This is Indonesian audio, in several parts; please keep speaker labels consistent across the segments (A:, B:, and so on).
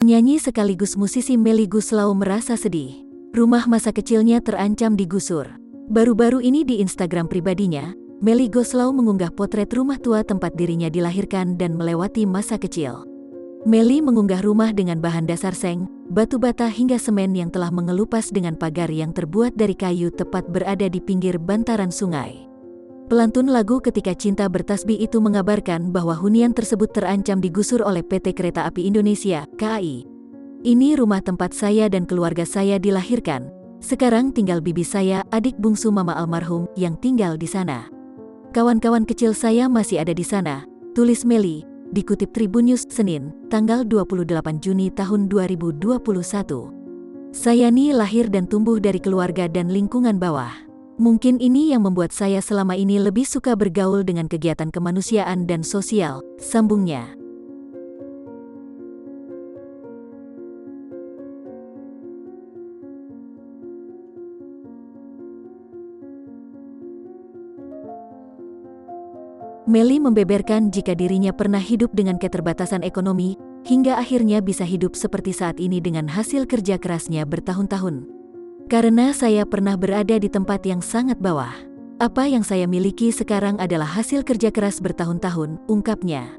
A: Penyanyi sekaligus musisi Melly Goeslaw merasa sedih. Rumah masa kecilnya terancam digusur. Baru-baru ini di Instagram pribadinya, Melly Goeslaw mengunggah potret rumah tua tempat dirinya dilahirkan dan melewati masa kecil. Melly mengunggah rumah dengan bahan dasar seng, batu bata hingga semen yang telah mengelupas dengan pagar yang terbuat dari kayu tepat berada di pinggir bantaran sungai. Pelantun lagu Ketika Cinta Bertasbih itu mengabarkan bahwa hunian tersebut terancam digusur oleh PT Kereta Api Indonesia, KAI. Ini rumah tempat saya dan keluarga saya dilahirkan. Sekarang tinggal bibi saya, adik bungsu mama almarhum, yang tinggal di sana. Kawan-kawan kecil saya masih ada di sana, tulis Melly, dikutip Tribun News Senin, tanggal 28 Juni tahun 2021. Saya nih lahir dan tumbuh dari keluarga dan lingkungan bawah. Mungkin ini yang membuat saya selama ini lebih suka bergaul dengan kegiatan kemanusiaan dan sosial, sambungnya. Melly membeberkan jika dirinya pernah hidup dengan keterbatasan ekonomi, hingga akhirnya bisa hidup seperti saat ini dengan hasil kerja kerasnya bertahun-tahun. Karena saya pernah berada di tempat yang sangat bawah. Apa yang saya miliki sekarang adalah hasil kerja keras bertahun-tahun, ungkapnya.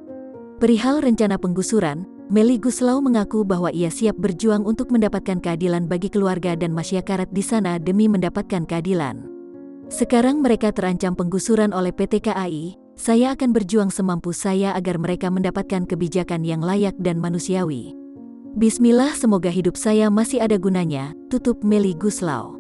A: Perihal rencana penggusuran, Melly Goeslaw mengaku bahwa ia siap berjuang untuk mendapatkan keadilan bagi keluarga dan masyarakat di sana demi mendapatkan keadilan. Sekarang mereka terancam penggusuran oleh PT KAI, saya akan berjuang semampu saya agar mereka mendapatkan kebijakan yang layak dan manusiawi. Bismillah, semoga hidup saya masih ada gunanya, tutup Melly Goeslaw.